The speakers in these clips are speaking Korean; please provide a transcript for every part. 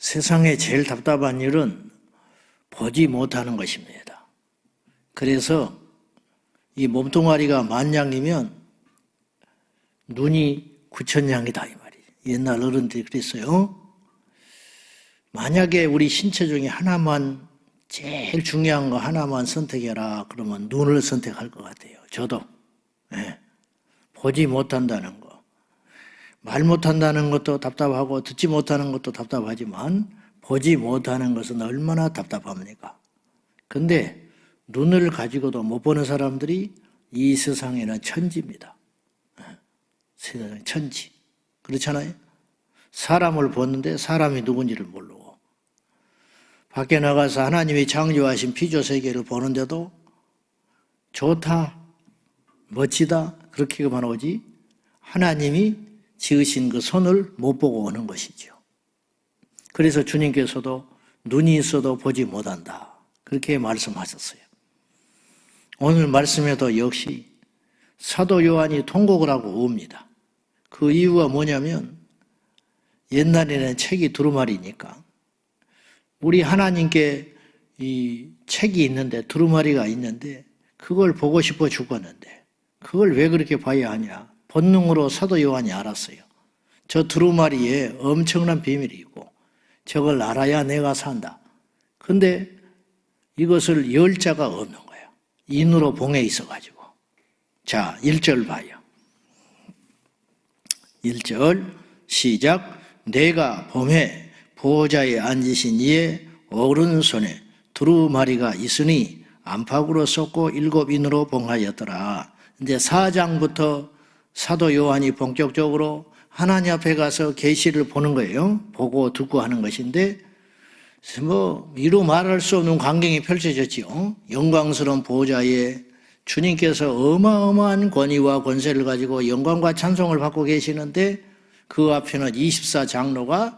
세상에 제일 답답한 일은 보지 못하는 것입니다. 그래서 이 몸뚱아리가 만냥이면 눈이 9천냥이다 이 말이에요. 옛날 어른들이 그랬어요. 만약에 우리 신체 중에 하나만, 제일 중요한 거 하나만 선택해라 그러면 눈을 선택할 것 같아요. 저도. 네. 보지 못한다는 거. 말 못한다는 것도 답답하고 듣지 못하는 것도 답답하지만 보지 못하는 것은 얼마나 답답합니까? 근데 눈을 가지고도 못 보는 사람들이 이 세상에는 천지입니다. 세상에 천지. 그렇잖아요? 사람을 보는데 사람이 누군지를 모르고 밖에 나가서 하나님이 창조하신 피조 세계를 보는데도 좋다, 멋지다 그렇게만 오지 하나님이 지으신 그 손을 못 보고 오는 것이죠. 그래서 주님께서도 눈이 있어도 보지 못한다 그렇게 말씀하셨어요. 오늘 말씀에도 역시 사도 요한이 통곡을 하고 옵니다. 그 이유가 뭐냐면 옛날에는 책이 두루마리니까 우리 하나님께 이 책이 있는데 두루마리가 있는데 그걸 보고 싶어 죽었는데 그걸 왜 그렇게 봐야 하냐. 본능으로 사도 요한이 알았어요. 저 두루마리에 엄청난 비밀이 있고 저걸 알아야 내가 산다. 근데 이것을 열 자가 없는 거예요. 인으로 봉해 있어가지고. 자, 1절 봐요. 1절 시작. 내가 봄에 보호자에 앉으신 이의 오른손에 두루마리가 있으니 안팎으로 쏟고 7인으로 봉하였더라. 이제 4장부터 사도 요한이 본격적으로 하나님 앞에 가서 계시를 보는 거예요. 보고 듣고 하는 것인데 이루 말할 수 없는 광경이 펼쳐졌지요. 영광스러운 보호자에 주님께서 어마어마한 권위와 권세를 가지고 영광과 찬송을 받고 계시는데 그 앞에는 24장로가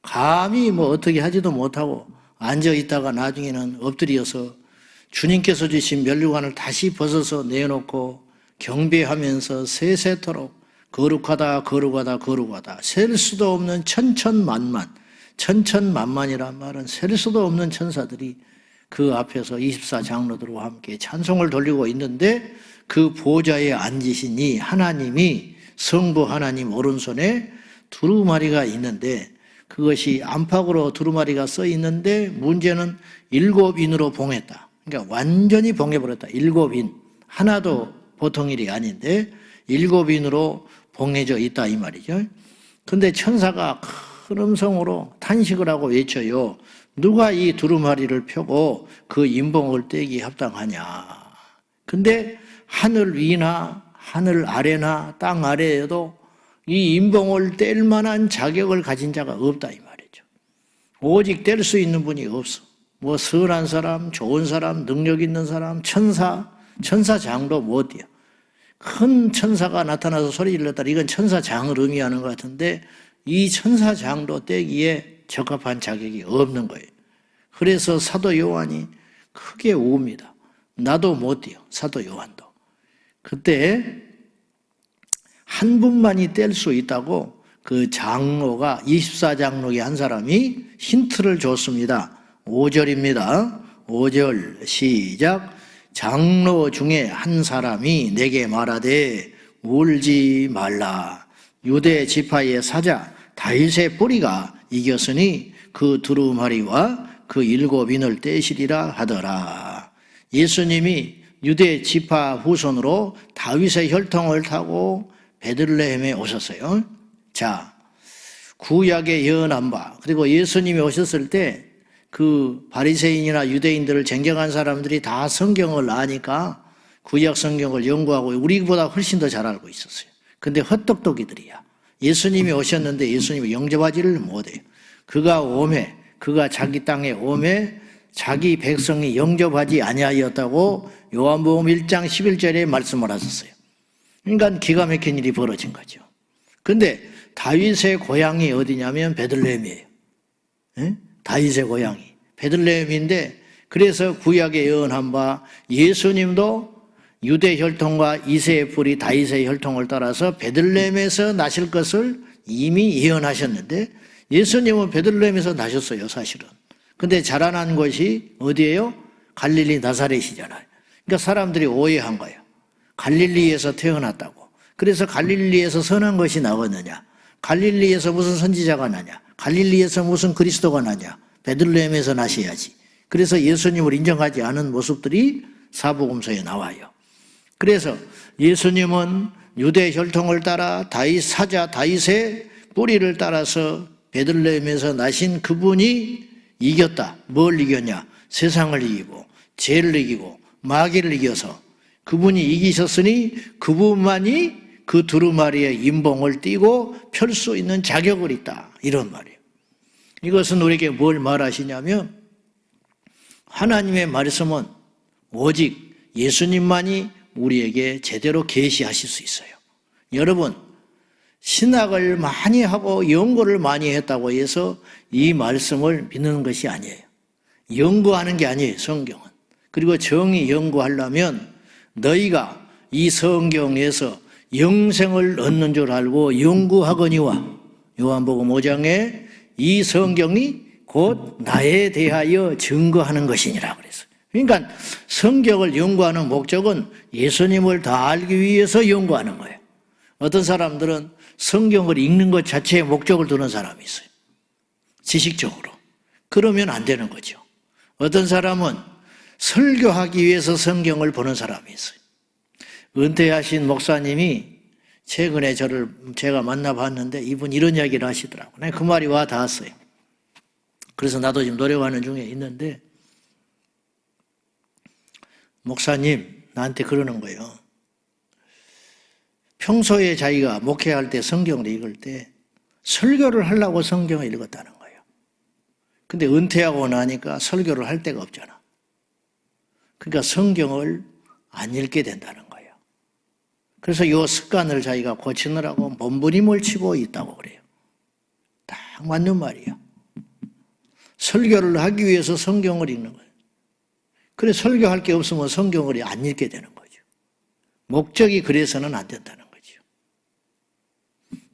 감히 어떻게 하지도 못하고 앉아있다가 나중에는 엎드려서 주님께서 주신 면류관을 다시 벗어서 내놓고 경배하면서 세세토록 거룩하다 거룩하다 거룩하다 셀 수도 없는 천천만만 천천만만이란 말은 셀 수도 없는 천사들이 그 앞에서 24장로들과 함께 찬송을 돌리고 있는데 그 보좌에 앉으신 이 하나님이 성부 하나님 오른손에 두루마리가 있는데 그것이 안팎으로 두루마리가 써 있는데 문제는 7인으로 봉했다. 그러니까 완전히 봉해버렸다. 7인. 하나도 보통 일이 아닌데 7인으로 봉해져 있다 이 말이죠. 근데 천사가 큰 음성으로 탄식을 하고 외쳐요. 누가 이 두루마리를 펴고 그 인봉을 떼기 합당하냐. 근데 하늘 위나 하늘 아래나 땅 아래에도 이 인봉을 뗄 만한 자격을 가진 자가 없다 이 말이죠. 오직 뗄 수 있는 분이 없어. 선한 사람, 좋은 사람, 능력 있는 사람, 천사 장도 못 돼요. 큰 천사가 나타나서 소리 질렀다. 이건 천사장을 의미하는 것 같은데 이 천사장도 떼기에 적합한 자격이 없는 거예요. 그래서 사도 요한이 크게 웁니다. 나도 못 돼요. 사도 요한도. 그때 한 분만이 뗄 수 있다고 그 장로가 24장로의 한 사람이 힌트를 줬습니다. 5절입니다. 5절 시작. 장로 중에 한 사람이 내게 말하되 울지 말라. 유대 지파의 사자 다윗의 뿌리가 이겼으니 그 두루마리와 그 7인을 떼시리라 하더라. 예수님이 유대 지파 후손으로 다윗의 혈통을 타고 베들레헴에 오셨어요. 자, 구약에 예언한 바 그리고 예수님이 오셨을 때 그 바리새인이나 유대인들을 쟁경한 사람들이 다 성경을 아니까 구약 성경을 연구하고 우리보다 훨씬 더 잘 알고 있었어요. 근데 헛똑똑이들이야. 예수님이 오셨는데 예수님이 영접하지를 못해요. 그가 자기 땅에 오매 자기 백성이 영접하지 아니하였다고 요한복음 1장 11절에 말씀을 하셨어요. 그러니까 기가 막힌 일이 벌어진 거죠. 근데 다윗의 고향이 어디냐면 베들레헴이에요. 네? 다윗의 고향이 베들레헴인데 그래서 구약에 예언한 바 예수님도 유대 혈통과 이새의 뿌리 다윗의 혈통을 따라서 베들레헴에서 나실 것을 이미 예언하셨는데 예수님은 베들레헴에서 나셨어요, 사실은. 근데 자라난 곳이 어디예요? 갈릴리 나사렛이잖아요. 그러니까 사람들이 오해한 거예요. 갈릴리에서 태어났다고. 그래서 갈릴리에서 선한 것이 나왔느냐? 갈릴리에서 무슨 선지자가 나냐? 갈릴리에서 무슨 그리스도가 나냐? 베들레헴에서 나셔야지. 그래서 예수님을 인정하지 않은 모습들이 사복음서에 나와요. 그래서 예수님은 유대 혈통을 따라 다윗 사자 다윗의 뿌리를 따라서 베들레헴에서 나신 그분이 이겼다. 뭘 이겼냐? 세상을 이기고 죄를 이기고 마귀를 이겨서 그분이 이기셨으니 그분만이 그 두루마리의 인봉을 띠고 펼 수 있는 자격을 있다. 이런 말이에요. 이것은 우리에게 뭘 말하시냐면 하나님의 말씀은 오직 예수님만이 우리에게 제대로 계시하실 수 있어요. 여러분, 신학을 많이 하고 연구를 많이 했다고 해서 이 말씀을 믿는 것이 아니에요. 연구하는 게 아니에요, 성경은. 그리고 정의 연구하려면 너희가 이 성경에서 영생을 얻는 줄 알고 연구하거니와 요한복음 5장에 이 성경이 곧 나에 대하여 증거하는 것이니라 그랬어요. 그러니까 성경을 연구하는 목적은 예수님을 더 알기 위해서 연구하는 거예요. 어떤 사람들은 성경을 읽는 것 자체에 목적을 두는 사람이 있어요. 지식적으로. 그러면 안 되는 거죠. 어떤 사람은 설교하기 위해서 성경을 보는 사람이 있어요. 은퇴하신 목사님이 최근에 제가 만나봤는데 이분 이런 이야기를 하시더라고요. 그 말이 와 닿았어요. 그래서 나도 지금 노력하는 중에 있는데 목사님 나한테 그러는 거예요. 평소에 자기가 목회할 때 성경을 읽을 때 설교를 하려고 성경을 읽었다는 거예요. 근데 은퇴하고 나니까 설교를 할 데가 없잖아. 그러니까 성경을 안 읽게 된다는 거예요. 그래서 이 습관을 자기가 고치느라고 몸부림을 치고 있다고 그래요. 딱 맞는 말이야. 설교를 하기 위해서 성경을 읽는 거예요. 그래 설교할 게 없으면 성경을 안 읽게 되는 거죠. 목적이 그래서는 안 된다는 거죠.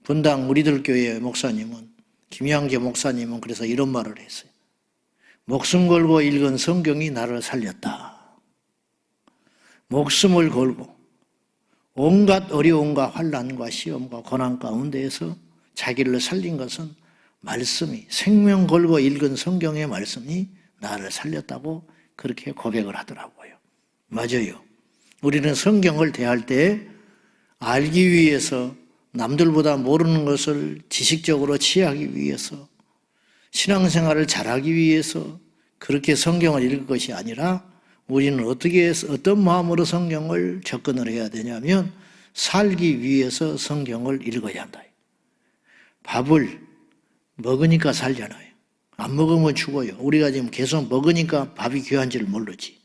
분당 우리들 교회 목사님은 김양재 목사님은 그래서 이런 말을 했어요. 목숨 걸고 읽은 성경이 나를 살렸다. 목숨을 걸고 온갖 어려움과 환난과 시험과 고난 가운데에서 자기를 살린 것은 말씀이 생명 걸고 읽은 성경의 말씀이 나를 살렸다고 그렇게 고백을 하더라고요. 맞아요. 우리는 성경을 대할 때 알기 위해서 남들보다 모르는 것을 지식적으로 취하기 위해서 신앙생활을 잘하기 위해서 그렇게 성경을 읽을 것이 아니라 우리는 어떤 마음으로 성경을 접근을 해야 되냐면 살기 위해서 성경을 읽어야 한다. 밥을 먹으니까 살잖아요. 안 먹으면 죽어요. 우리가 지금 계속 먹으니까 밥이 귀한지를 모르지.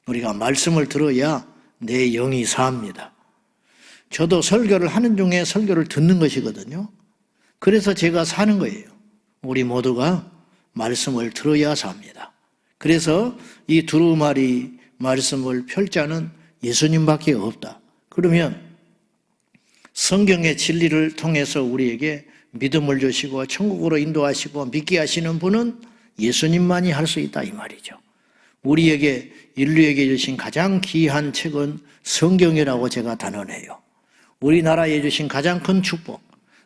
우리가 말씀을 들어야 내 영이 삽니다. 저도 설교를 하는 중에 설교를 듣는 것이거든요. 그래서 제가 사는 거예요. 우리 모두가 말씀을 들어야 삽니다. 그래서 이 두루마리 말씀을 펼 자는 예수님밖에 없다. 그러면 성경의 진리를 통해서 우리에게 믿음을 주시고 천국으로 인도하시고 믿게 하시는 분은 예수님만이 할 수 있다 이 말이죠. 우리에게 인류에게 주신 가장 귀한 책은 성경이라고 제가 단언해요. 우리나라에 주신 가장 큰 축복,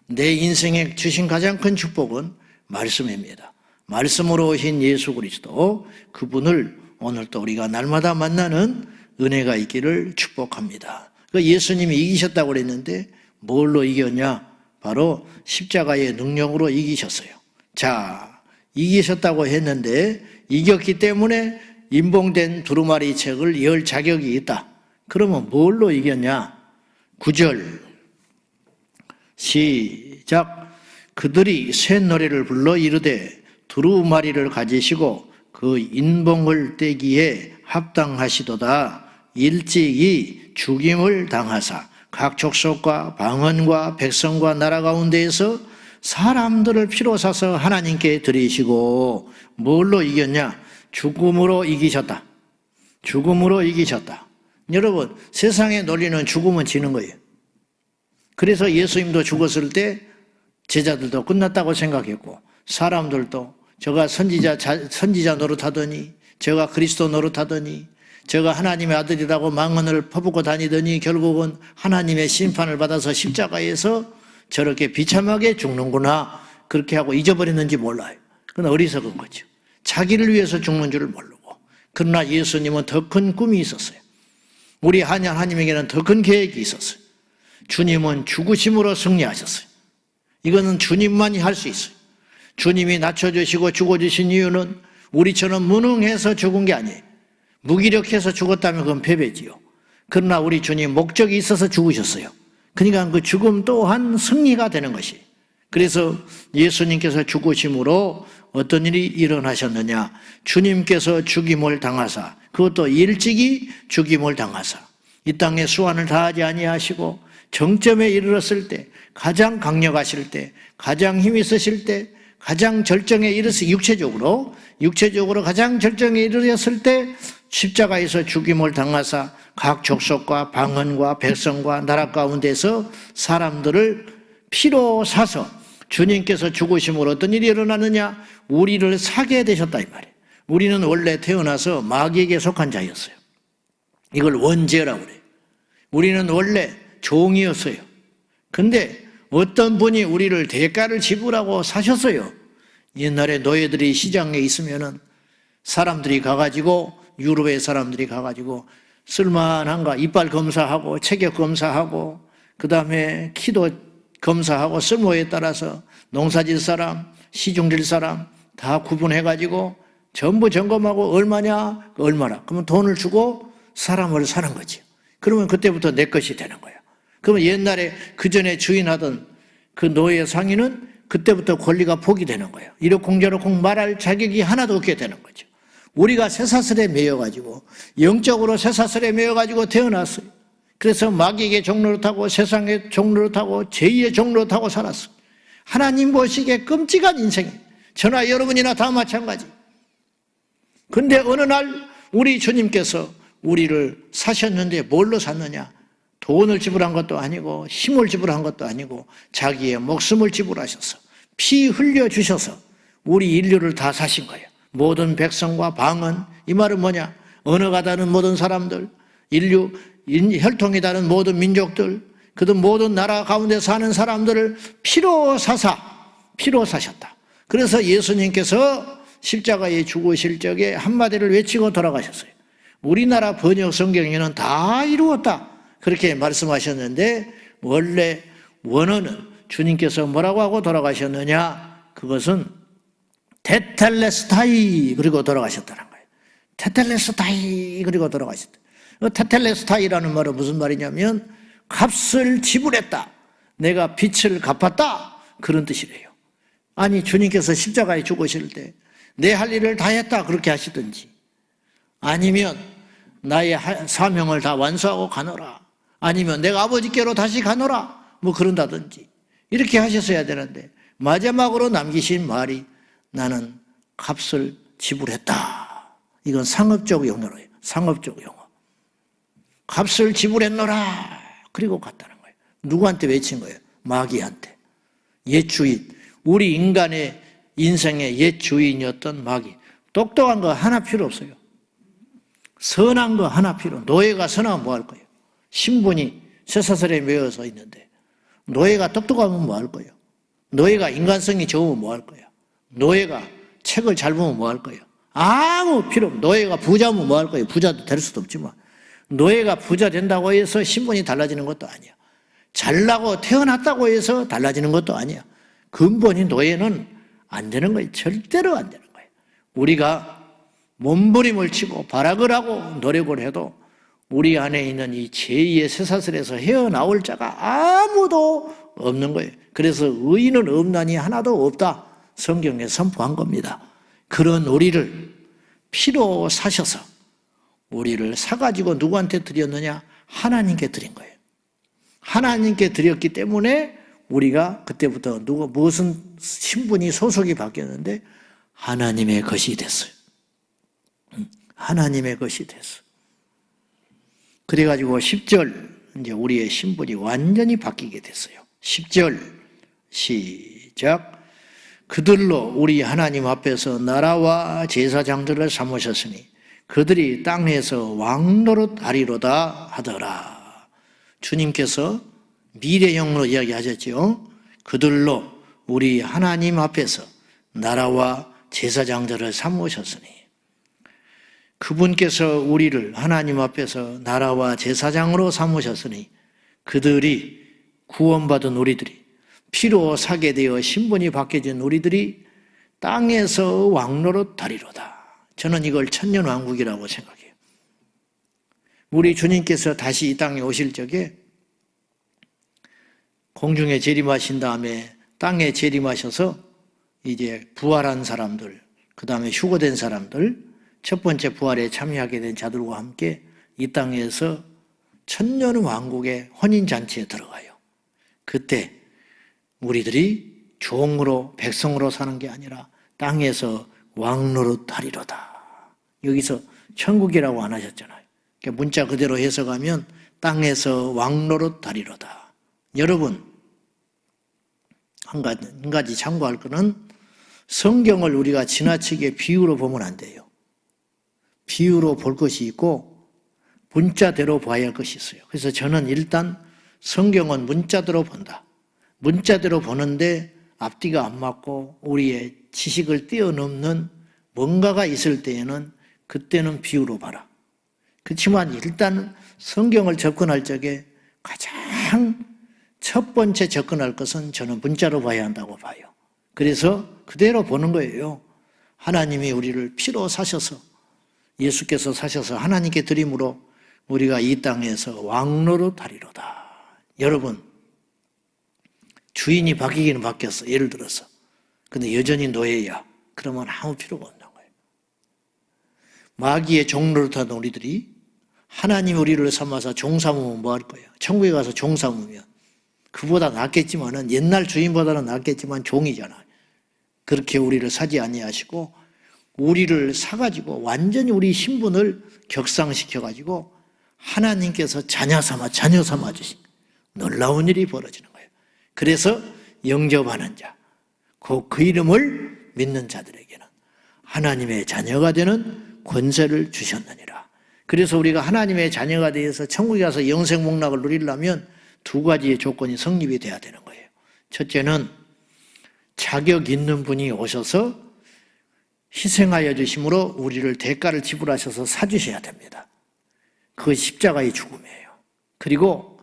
내 인생에 주신 가장 큰 축복은 말씀입니다. 말씀으로 오신 예수 그리스도 그분을 오늘 또 우리가 날마다 만나는 은혜가 있기를 축복합니다. 예수님이 이기셨다고 그랬는데 뭘로 이겼냐? 바로 십자가의 능력으로 이기셨어요. 자, 이기셨다고 했는데 이겼기 때문에 인봉된 두루마리 책을 열 자격이 있다. 그러면 뭘로 이겼냐? 9절 시작. 그들이 새 노래를 불러 이르되 두루마리를 가지시고 그 인봉을 떼기에 합당하시도다. 일찍이 죽임을 당하사 각 족속과 방언과 백성과 나라 가운데에서 사람들을 피로 사서 하나님께 드리시고 뭘로 이겼냐? 죽음으로 이기셨다. 죽음으로 이기셨다. 여러분, 세상의 논리는 죽으면 지는 거예요. 그래서 예수님도 죽었을 때 제자들도 끝났다고 생각했고 사람들도 저가 선지자 노릇하더니 저가 그리스도 노릇하더니 저가 하나님의 아들이라고 망언을 퍼붓고 다니더니 결국은 하나님의 심판을 받아서 십자가에서 저렇게 비참하게 죽는구나 그렇게 하고 잊어버렸는지 몰라요. 그건 어리석은 거죠. 자기를 위해서 죽는 줄을 모르고. 그러나 예수님은 더 큰 꿈이 있었어요. 우리 하나님에게는 더 큰 계획이 있었어요. 주님은 죽으심으로 승리하셨어요. 이거는 주님만이 할 수 있어요. 주님이 낮춰주시고 죽어주신 이유는 우리처럼 무능해서 죽은 게 아니에요. 무기력해서 죽었다면 그건 패배지요. 그러나 우리 주님 목적이 있어서 죽으셨어요. 그러니까 그 죽음 또한 승리가 되는 것이. 그래서 예수님께서 죽으심으로 어떤 일이 일어나셨느냐. 주님께서 죽임을 당하사, 그것도 일찍이 죽임을 당하사 이 땅에 수완을 다하지 아니하시고 정점에 이르렀을 때, 가장 강력하실 때, 가장 힘이 있으실 때, 가장 절정에 이르렀을 육체적으로 가장 절정에 이르렀을 때 십자가에서 죽임을 당하사 각 족속과 방언과 백성과 나라 가운데서 사람들을 피로 사서 주님께서 죽으심으로 어떤 일이 일어나느냐? 우리를 사게 되셨다 이 말이에요. 우리는 원래 태어나서 마귀에게 속한 자였어요. 이걸 원죄라고 그래요. 우리는 원래 종이었어요. 근데 어떤 분이 우리를 대가를 지불하고 사셨어요. 옛날에 노예들이 시장에 있으면은 사람들이 가가지고, 유럽의 사람들이 가가지고 쓸만한가 이빨 검사하고 체격 검사하고 그 다음에 키도 검사하고 쓸모에 따라서 농사질 사람, 시중질 사람 다 구분해가지고 전부 점검하고 얼마냐? 얼마라. 그러면 돈을 주고 사람을 사는 거지. 그러면 그때부터 내 것이 되는 거야. 그러면 옛날에 그 전에 주인하던 그 노예 상인은 그때부터 권리가 포기되는 거예요. 이러쿵저러쿵 말할 자격이 하나도 없게 되는 거죠. 우리가 쇠사슬에 매여가지고 영적으로 쇠사슬에 매여가지고 태어났어요. 그래서 마귀에게 종노릇하고 세상의 종노릇하고 제2의 종노릇하고 살았어요. 하나님 보시기에 끔찍한 인생. 저나 여러분이나 다 마찬가지. 근데 어느 날 우리 주님께서 우리를 사셨는데 뭘로 샀느냐? 돈을 지불한 것도 아니고 힘을 지불한 것도 아니고 자기의 목숨을 지불하셔서 피 흘려주셔서 우리 인류를 다 사신 거예요. 모든 백성과 방언, 이 말은 뭐냐? 언어가 다른 모든 사람들, 인류, 혈통이 다른 모든 민족들, 그들 모든 나라 가운데 사는 사람들을 피로 사셨다. 그래서 예수님께서 십자가에 죽으실 적에 한마디를 외치고 돌아가셨어요. 우리나라 번역 성경에는 다 이루었다. 그렇게 말씀하셨는데 원래 원어는 주님께서 뭐라고 하고 돌아가셨느냐? 그것은 테텔레스타이 그리고 돌아가셨다는 거예요. 테텔레스타이 그리고 돌아가셨다. 테텔레스타이라는 말은 무슨 말이냐면 값을 지불했다. 내가 빚을 갚았다. 그런 뜻이래요. 아니 주님께서 십자가에 죽으실 때 내 할 일을 다 했다 그렇게 하시든지 아니면 나의 사명을 다 완수하고 가노라. 아니면 내가 아버지께로 다시 가노라. 뭐 그런다든지 이렇게 하셨어야 되는데 마지막으로 남기신 말이 나는 값을 지불했다. 이건 상업적 용어로요. 상업적 용어. 값을 지불했노라. 그리고 갔다는 거예요. 누구한테 외친 거예요? 마귀한테. 옛 주인. 우리 인간의 인생의 옛 주인이었던 마귀. 똑똑한 거 하나 필요 없어요. 선한 거 하나 필요. 노예가 선하면 뭐 할 거예요? 신분이 쇠사슬에 매여서 있는데 노예가 똑똑하면 뭐 할 거예요? 노예가 인간성이 좋으면 뭐 할 거예요? 노예가 책을 잘 보면 뭐 할 거예요? 아무 필요 없어요. 노예가 부자면 뭐 할 거예요? 부자도 될 수도 없지만 노예가 부자 된다고 해서 신분이 달라지는 것도 아니야. 잘나고 태어났다고 해서 달라지는 것도 아니야. 근본이 노예는 안 되는 거예요. 절대로 안 되는 거예요. 우리가 몸부림을 치고 발악을 하고 노력을 해도 우리 안에 있는 이 제2의 쇠사슬에서 헤어나올 자가 아무도 없는 거예요. 그래서 의인은 없나니 하나도 없다. 성경에 선포한 겁니다. 그런 우리를 피로 사셔서 우리를 사가지고 누구한테 드렸느냐? 하나님께 드린 거예요. 하나님께 드렸기 때문에 우리가 그때부터 무슨 신분이 소속이 바뀌었는데 하나님의 것이 됐어요. 하나님의 것이 됐어. 그래가지고 10절 이제 우리의 신분이 완전히 바뀌게 됐어요. 10절 시작. 시작. 그들로 우리 하나님 앞에서 나라와 제사장들을 삼으셨으니 그들이 땅에서 왕노릇 하리로다 하더라. 주님께서 미래형으로 이야기하셨죠. 그들로 우리 하나님 앞에서 나라와 제사장들을 삼으셨으니, 그분께서 우리를 하나님 앞에서 나라와 제사장으로 삼으셨으니 그들이 구원받은 우리들이, 피로 사게 되어 신분이 바뀌어진 우리들이 땅에서 왕노릇 하리로다. 저는 이걸 천년왕국이라고 생각해요. 우리 주님께서 다시 이 땅에 오실 적에 공중에 재림하신 다음에 땅에 재림하셔서 이제 부활한 사람들, 그 다음에 휴거된 사람들, 첫 번째 부활에 참여하게 된 자들과 함께 이 땅에서 천년왕국의 혼인잔치에 들어가요. 그때 우리들이 종으로, 백성으로 사는 게 아니라 땅에서 왕노릇 하리로다. 여기서 천국이라고 안 하셨잖아요. 그러니까 문자 그대로 해석하면 땅에서 왕노릇 하리로다. 여러분, 한 가지 참고할 거는 성경을 우리가 지나치게 비유로 보면 안 돼요. 비유로 볼 것이 있고 문자대로 봐야 할 것이 있어요. 그래서 저는 일단 성경은 문자대로 본다. 문자대로 보는데 앞뒤가 안 맞고 우리의 지식을 뛰어넘는 뭔가가 있을 때에는 그때는 비유로 봐라. 그렇지만 일단 성경을 접근할 적에 가장 첫 번째 접근할 것은 저는 문자로 봐야 한다고 봐요. 그래서 그대로 보는 거예요. 하나님이 우리를 피로 사셔서, 예수께서 사셔서 하나님께 드림으로 우리가 이 땅에서 왕노릇 하리로다. 여러분, 주인이 바뀌기는 바뀌었어. 예를 들어서. 근데 여전히 노예야. 그러면 아무 필요가 없는 거예요. 마귀의 종노릇하던 우리들이 하나님 우리를 삼아서 종 삼으면 뭐 할 거예요? 천국에 가서 종 삼으면 그보다 낫겠지만은, 옛날 주인보다는 낫겠지만 종이잖아요. 그렇게 우리를 사지 아니하시고 우리를 사가지고 완전히 우리 신분을 격상시켜가지고 하나님께서 자녀 삼아 주신 놀라운 일이 벌어지는 거예요. 그래서 영접하는 자, 그 이름을 믿는 자들에게는 하나님의 자녀가 되는 권세를 주셨느니라. 그래서 우리가 하나님의 자녀가 되어서 천국에 가서 영생 복락을 누리려면 두 가지의 조건이 성립이 돼야 되는 거예요. 첫째는 자격 있는 분이 오셔서 희생하여 주심으로 우리를 대가를 지불하셔서 사주셔야 됩니다. 그 십자가의 죽음이에요. 그리고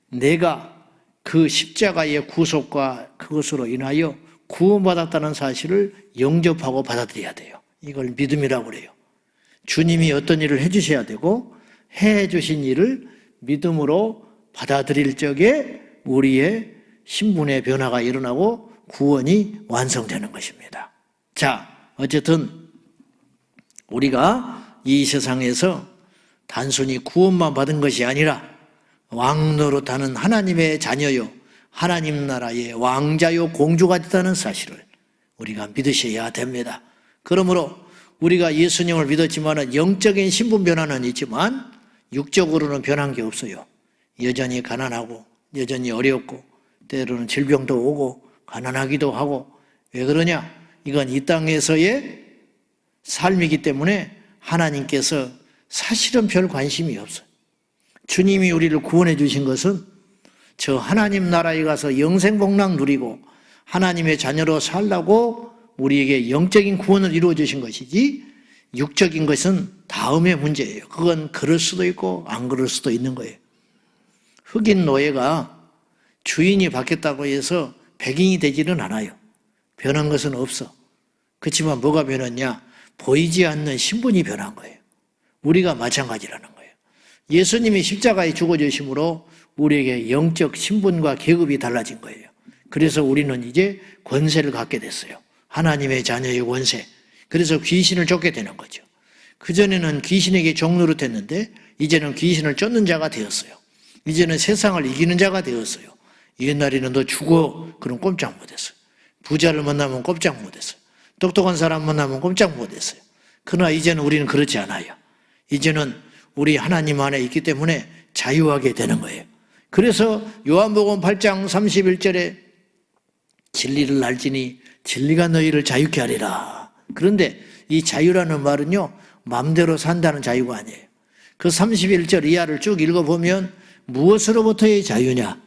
내가 그 십자가의 구속과 그것으로 인하여 구원받았다는 사실을 영접하고 받아들여야 돼요. 이걸 믿음이라고 그래요. 주님이 어떤 일을 해주셔야 되고 해주신 일을 믿음으로 받아들일 적에 우리의 신분의 변화가 일어나고 구원이 완성되는 것입니다. 자, 어쨌든 우리가 이 세상에서 단순히 구원만 받은 것이 아니라 왕노릇하는 하나님의 자녀요, 하나님 나라의 왕자요, 공주가 됐다는 사실을 우리가 믿으셔야 됩니다. 그러므로 우리가 예수님을 믿었지만 영적인 신분 변화는 있지만 육적으로는 변한 게 없어요. 여전히 가난하고 여전히 어렵고 때로는 질병도 오고 가난하기도 하고. 왜 그러냐? 이건 이 땅에서의 삶이기 때문에 하나님께서 사실은 별 관심이 없어요. 주님이 우리를 구원해 주신 것은 저 하나님 나라에 가서 영생 복락 누리고 하나님의 자녀로 살라고 우리에게 영적인 구원을 이루어 주신 것이지, 육적인 것은 다음의 문제예요. 그건 그럴 수도 있고 안 그럴 수도 있는 거예요. 흑인 노예가 주인이 바뀌었다고 해서 백인이 되지는 않아요. 변한 것은 없어. 그렇지만 뭐가 변했냐? 보이지 않는 신분이 변한 거예요. 우리가 마찬가지라는 거예요. 예수님이 십자가에 죽어주심으로 우리에게 영적 신분과 계급이 달라진 거예요. 그래서 우리는 이제 권세를 갖게 됐어요. 하나님의 자녀의 권세. 그래서 귀신을 쫓게 되는 거죠. 그전에는 귀신에게 종노릇했는데 이제는 귀신을 쫓는 자가 되었어요. 이제는 세상을 이기는 자가 되었어요. 옛날에는 너 죽어, 그럼 꼼짝 못했어요. 부자를 만나면 꼼짝 못했어요. 똑똑한 사람 만나면 꼼짝 못했어요. 그러나 이제는 우리는 그렇지 않아요. 이제는 우리 하나님 안에 있기 때문에 자유하게 되는 거예요. 그래서 요한복음 8장 31절에 진리를 알지니 진리가 너희를 자유케 하리라. 그런데 이 자유라는 말은요, 마음대로 산다는 자유가 아니에요. 그 31절 이하를 쭉 읽어보면 무엇으로부터의 자유냐?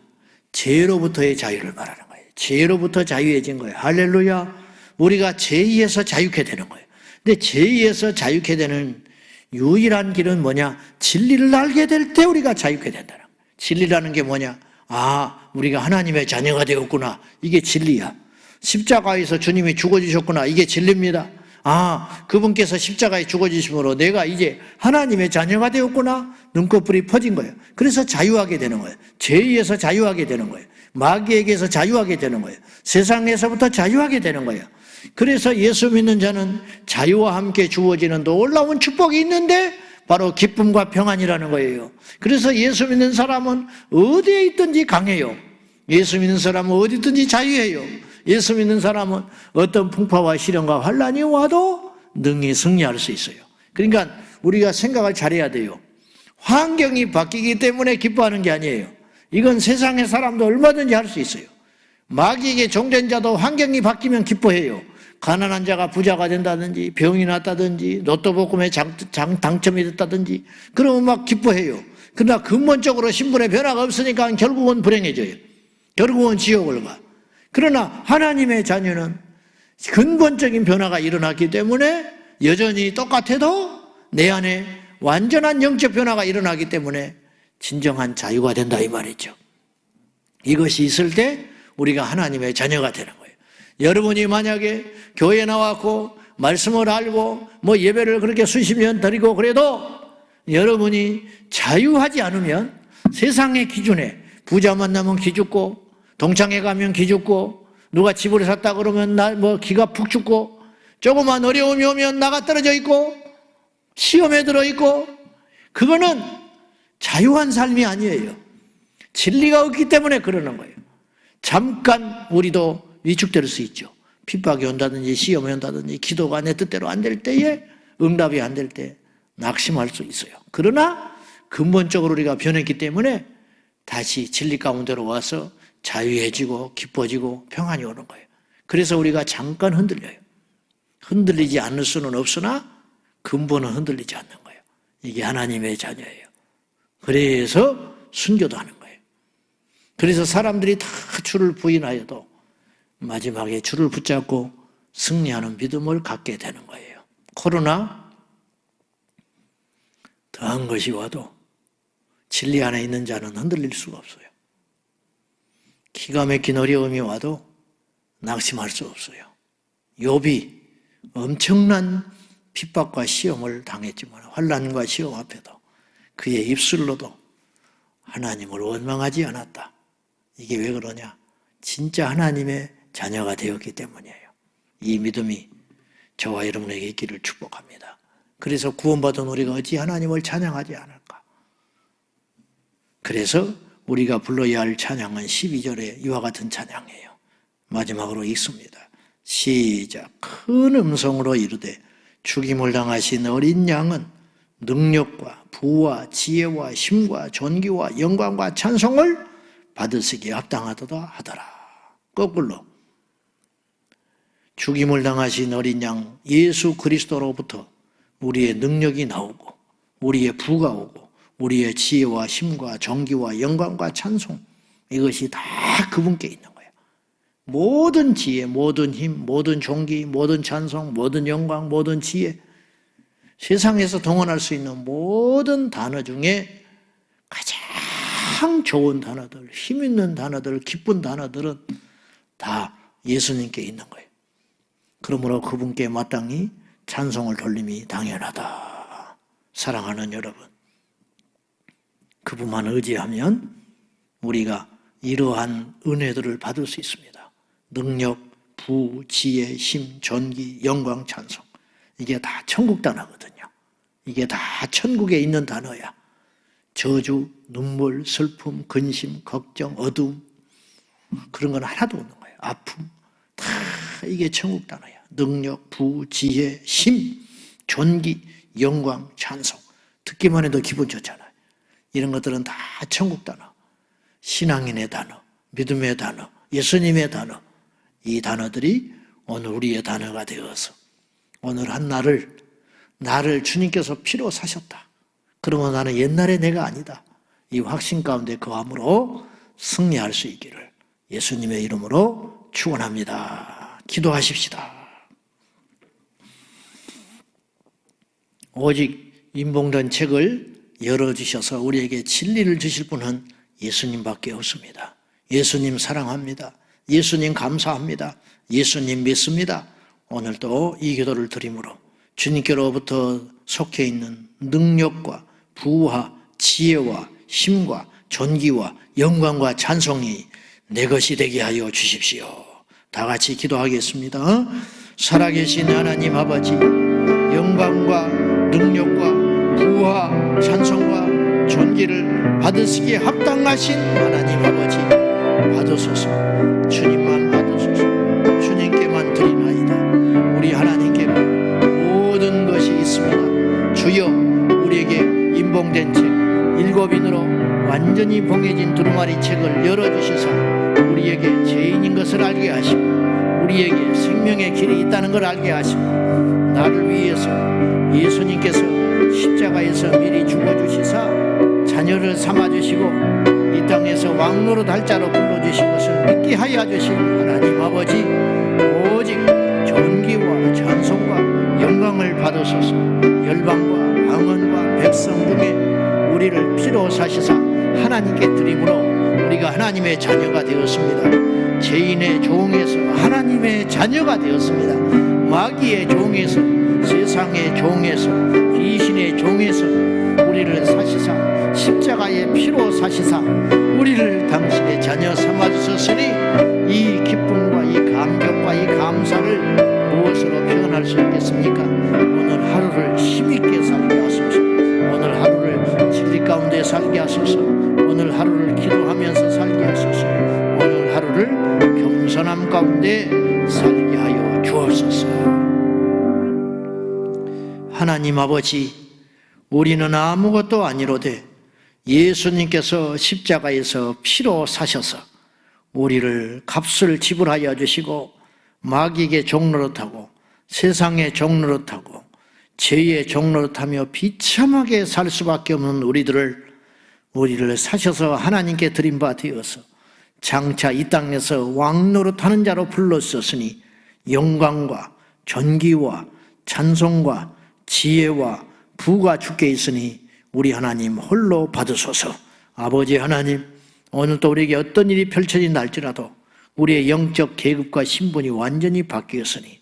죄로부터의 자유를 말하는 거예요. 죄로부터 자유해진 거예요. 할렐루야. 우리가 죄에서 자유케 되는 거예요. 근데 죄에서 자유케 되는 유일한 길은 뭐냐? 진리를 알게 될 때 우리가 자유케 된다는 거예요. 진리라는 게 뭐냐? 아, 우리가 하나님의 자녀가 되었구나. 이게 진리야. 십자가에서 주님이 죽어주셨구나. 이게 진리입니다. 아, 그분께서 십자가에 죽어주심으로 내가 이제 하나님의 자녀가 되었구나. 눈꺼풀이 퍼진 거예요. 그래서 자유하게 되는 거예요. 죄에서 자유하게 되는 거예요. 마귀에게서 자유하게 되는 거예요. 세상에서부터 자유하게 되는 거예요. 그래서 예수 믿는 자는 자유와 함께 주어지는 놀라운 축복이 있는데 바로 기쁨과 평안이라는 거예요. 그래서 예수 믿는 사람은 어디에 있든지 강해요. 예수 믿는 사람은 어디 있든지 자유해요. 예수 믿는 사람은 어떤 풍파와 시련과 환란이 와도 능히 승리할 수 있어요. 그러니까 우리가 생각을 잘해야 돼요. 환경이 바뀌기 때문에 기뻐하는 게 아니에요. 이건 세상의 사람도 얼마든지 할 수 있어요. 마귀에게 종된 자도 환경이 바뀌면 기뻐해요. 가난한 자가 부자가 된다든지 병이 났다든지 로또 복권에 당첨이 됐다든지 그러면 막 기뻐해요. 그러나 근본적으로 신분의 변화가 없으니까 결국은 불행해져요. 결국은 지옥을 가. 그러나 하나님의 자녀는 근본적인 변화가 일어났기 때문에 여전히 똑같아도 내 안에 완전한 영적 변화가 일어나기 때문에 진정한 자유가 된다 이 말이죠. 이것이 있을 때 우리가 하나님의 자녀가 되는 거예요. 여러분이 만약에 교회에 나왔고 말씀을 알고 뭐 예배를 그렇게 수십 년 드리고 그래도 여러분이 자유하지 않으면 세상의 기준에 부자 만나면 기죽고 동창회 가면 기죽고 누가 집을 샀다 그러면 기가 푹 죽고 조그만 어려움이 오면 나가 떨어져 있고 시험에 들어 있고 그거는 자유한 삶이 아니에요. 진리가 없기 때문에 그러는 거예요. 잠깐 우리도 위축될 수 있죠. 핍박이 온다든지 시험이 온다든지 기도가 내 뜻대로 안 될 때에 응답이 안 될 때 낙심할 수 있어요. 그러나 근본적으로 우리가 변했기 때문에 다시 진리 가운데로 와서 자유해지고 기뻐지고 평안이 오는 거예요. 그래서 우리가 잠깐 흔들려요. 흔들리지 않을 수는 없으나 근본은 흔들리지 않는 거예요. 이게 하나님의 자녀예요. 그래서 순교도 하는 거예요. 그래서 사람들이 다 주를 부인하여도 마지막에 주를 붙잡고 승리하는 믿음을 갖게 되는 거예요. 코로나 더한 것이 와도 진리 안에 있는 자는 흔들릴 수가 없어요. 기가 막힌 어려움이 와도 낙심할 수 없어요. 욥이 엄청난 핍박과 시험을 당했지만 환난과 시험 앞에도 그의 입술로도 하나님을 원망하지 않았다. 이게 왜 그러냐? 진짜 하나님의 자녀가 되었기 때문이에요. 이 믿음이 저와 여러분에게 있기를 축복합니다. 그래서 구원받은 우리가 어찌 하나님을 찬양하지 않을까? 그래서 우리가 불러야 할 찬양은 12절에 이와 같은 찬양이에요. 마지막으로 읽습니다. 시작. 큰 음성으로 이르되 죽임을 당하신 어린 양은 능력과 부와 지혜와 힘과 존귀와 영광과 찬송을 받으시기에 합당하도다 하더라. 거꾸로 죽임을 당하신 어린 양 예수 그리스도로부터 우리의 능력이 나오고 우리의 부가 오고 우리의 지혜와 힘과 존귀와 영광과 찬송 이것이 다 그분께 있는 거예요. 모든 지혜, 모든 힘, 모든 존귀, 모든 찬송, 모든 영광, 모든 지혜 세상에서 동원할 수 있는 모든 단어 중에 가장 좋은 단어들, 힘 있는 단어들, 기쁜 단어들은 다 예수님께 있는 거예요. 그러므로 그분께 마땅히 찬송을 돌림이 당연하다. 사랑하는 여러분, 그분만 의지하면 우리가 이러한 은혜들을 받을 수 있습니다. 능력, 부, 지혜, 힘, 존귀, 영광, 찬송 이게 다 천국 단어거든요. 이게 다 천국에 있는 단어야. 저주, 눈물, 슬픔, 근심, 걱정, 어두움 그런 건 하나도 없는 거예요. 아픔 다 이게 천국 단어야. 능력, 부, 지혜, 힘, 존귀, 영광, 찬송 듣기만 해도 기분 좋잖아요. 이런 것들은 다 천국 단어. 신앙인의 단어, 믿음의 단어, 예수님의 단어 이 단어들이 오늘 우리의 단어가 되어서 오늘 한 나를 주님께서 피로 사셨다. 그러면 나는 옛날의 내가 아니다. 이 확신 가운데 거함으로 승리할 수 있기를 예수님의 이름으로 축원합니다. 기도하십시다. 오직 임봉된 책을 열어주셔서 우리에게 진리를 주실 분은 예수님밖에 없습니다. 예수님 사랑합니다. 예수님 감사합니다. 예수님 믿습니다. 오늘도 이 기도를 드림으로 주님께로부터 속해 있는 능력과 부와 지혜와 힘과 존귀와 영광과 찬송이 내 것이 되게 하여 주십시오. 다 같이 기도하겠습니다. 살아계신 하나님 아버지, 영광과 능력과 부와 찬송과 존귀를 받으시기에 합당하신 하나님 아버지 받으소서. 주님만 받으소서. 주님께만 드리나이다. 우리 하나님께만 모든 것이 있습니다. 주여, 우리에게 임봉된 책 7인으로 완전히 봉해진 두루마리 책을 열어주시사 우리에게 죄인인 것을 알게 하시고 우리에게 생명의 길이 있다는 걸 알게 하시고 나를 위해서 예수님께서 십자가에서 미리 죽어주시사 자녀를 삼아주시고 이 땅에서 왕노릇 할 자로 불러주신 것을 믿게 하여 주신 하나님 아버지, 오직 존귀와 찬송과 영광을 받으소서. 열방과 방언과 백성 중에 우리를 피로 사시사 하나님께 드림으로 우리가 하나님의 자녀가 되었습니다. 죄인의 종에서 하나님의 자녀가 되었습니다. 마귀의 종에서, 세상의 종에서, 귀신의 종에서 우리를 사시사 십자가의 피로 사시사 우리를 당신의 자녀 삼아주셨으니 이 기쁨과 이 감격과 이 감사를 무엇으로 표현할 수 있겠습니까? 오늘 하루를 힘있게 살게 하소서. 오늘 하루를 진리 가운데 살게 하소서. 오늘 하루를 기도하면서 살게 하소서. 오늘 하루를 겸손함 가운데 살게 하여 주옵소서. 하나님 아버지, 우리는 아무것도 아니로되 예수님께서 십자가에서 피로 사셔서 우리를 값을 지불하여 주시고 마귀에게 종노릇하고 세상의 종노릇하고 죄의 종노릇하며 비참하게 살 수밖에 없는 우리를 사셔서 하나님께 드린 바 되어서 장차 이 땅에서 왕노릇하는 자로 불렀었으니 영광과 존귀와 찬송과 지혜와 부가 주께 있으니 우리 하나님 홀로 받으소서. 아버지 하나님, 오늘도 우리에게 어떤 일이 펼쳐진다 할지라도 우리의 영적 계급과 신분이 완전히 바뀌었으니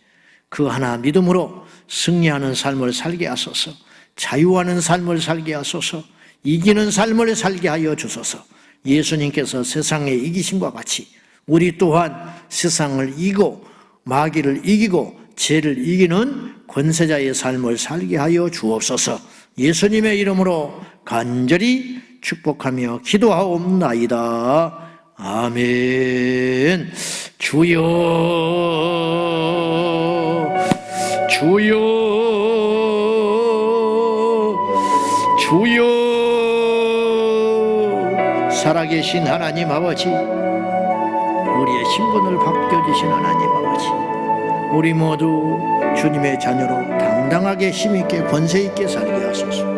그 하나 믿음으로 승리하는 삶을 살게 하소서. 자유하는 삶을 살게 하소서. 이기는 삶을 살게 하여 주소서. 예수님께서 세상에 이기심과 같이 우리 또한 세상을 이기고 마귀를 이기고 죄를 이기는 권세자의 삶을 살게 하여 주옵소서. 예수님의 이름으로 간절히 축복하며 기도하옵나이다. 아멘. 주여, 주여, 주여. 살아계신 하나님 아버지, 우리의 신분을 바뀌어주신 하나님 아버지, 우리 모두 주님의 자녀로 당당하게 힘있게 권세있게 살게 하소서.